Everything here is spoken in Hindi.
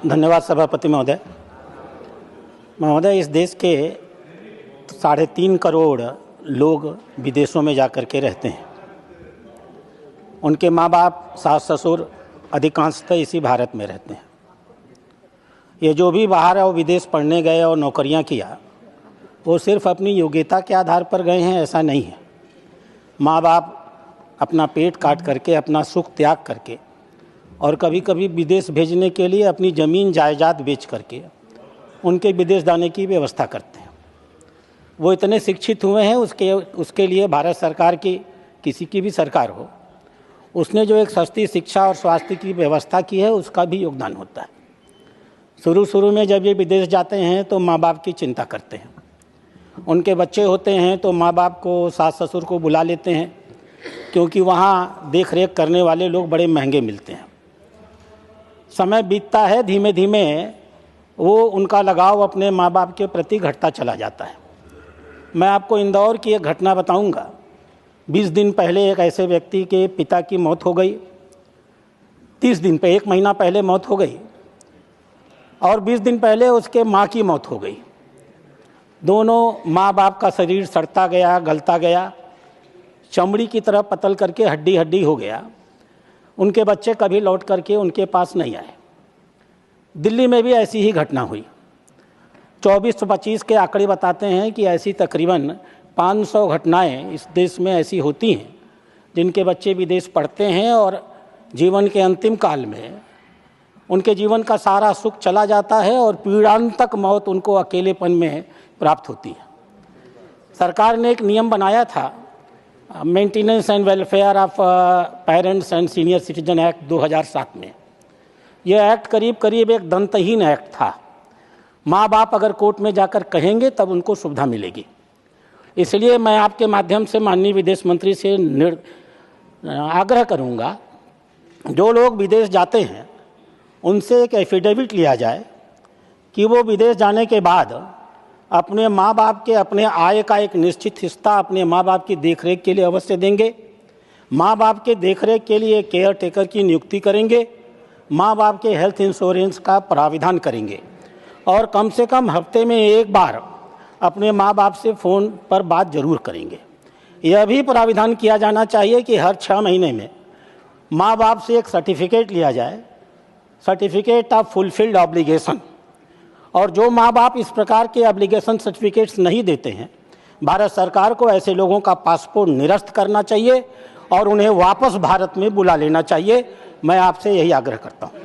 धन्यवाद सभापति महोदय। इस देश के 3.5 करोड़ लोग विदेशों में जा कर के रहते हैं। उनके माँ बाप, सास ससुर अधिकांशतः इसी भारत में रहते हैं। ये जो भी बाहर और विदेश पढ़ने गए और नौकरियां किया, वो सिर्फ अपनी योग्यता के आधार पर गए हैं, ऐसा नहीं है। माँ बाप अपना पेट काट करके, अपना सुख त्याग करके और कभी कभी विदेश भेजने के लिए अपनी ज़मीन जायदाद बेच करके उनके विदेश जाने की व्यवस्था करते हैं। वो इतने शिक्षित हुए हैं, उसके लिए भारत सरकार की, किसी की भी सरकार हो, उसने जो एक सस्ती शिक्षा और स्वास्थ्य की व्यवस्था की है, उसका भी योगदान होता है। शुरू में जब ये विदेश जाते हैं तो माँ बाप की चिंता करते हैं। उनके बच्चे होते हैं तो माँ बाप को, सास ससुर को बुला लेते हैं, क्योंकि वहाँ देख रेख करने वाले लोग बड़े महंगे मिलते हैं। समय बीतता है, धीमे धीमे वो उनका लगाव अपने माँ बाप के प्रति घटता चला जाता है। मैं आपको इंदौर की एक घटना बताऊंगा। 20 दिन पहले एक ऐसे व्यक्ति के पिता की मौत हो गई। 30 दिन पे, 1 महीना पहले मौत हो गई और 20 दिन पहले उसके माँ की मौत हो गई। दोनों माँ बाप का शरीर सड़ता गया, गलता गया, चमड़ी की तरह पतल करके हड्डी हड्डी हो गया। उनके बच्चे कभी लौट करके उनके पास नहीं आए। दिल्ली में भी ऐसी ही घटना हुई। 24-25 के आंकड़े बताते हैं कि ऐसी तकरीबन 500 घटनाएं इस देश में ऐसी होती हैं जिनके बच्चे विदेश पढ़ते हैं और जीवन के अंतिम काल में उनके जीवन का सारा सुख चला जाता है और पीड़ांतक मौत उनको अकेलेपन में प्राप्त होती है। सरकार ने एक नियम बनाया था, maintenance and welfare of parents and senior citizen act 2007 में। यह एक्ट करीब एक दंतहीन एक्ट था। माँ बाप अगर कोर्ट में जाकर कहेंगे तब उनको सुविधा मिलेगी। इसलिए मैं आपके माध्यम से माननीय विदेश मंत्री से आग्रह करूँगा, जो लोग विदेश जाते हैं उनसे एक एफिडेविट लिया जाए कि वो विदेश जाने के बाद अपने माँ बाप के, अपने आय का एक निश्चित हिस्सा अपने माँ बाप की देखरेख के लिए अवश्य देंगे। माँ बाप के देखरेख के लिए केयर टेकर की नियुक्ति करेंगे। माँ बाप के हेल्थ इंश्योरेंस का प्राविधान करेंगे और कम से कम हफ्ते में 1 बार अपने माँ बाप से फ़ोन पर बात जरूर करेंगे। यह भी प्राविधान किया जाना चाहिए कि हर 6 महीने में माँ बाप से एक सर्टिफिकेट लिया जाए, सर्टिफिकेट ऑफ फुलफिल्ड ऑब्लिगेशन। और जो माँ बाप इस प्रकार के ऑब्लिगेशन सर्टिफिकेट्स नहीं देते हैं, भारत सरकार को ऐसे लोगों का पासपोर्ट निरस्त करना चाहिए और उन्हें वापस भारत में बुला लेना चाहिए। मैं आपसे यही आग्रह करता हूँ।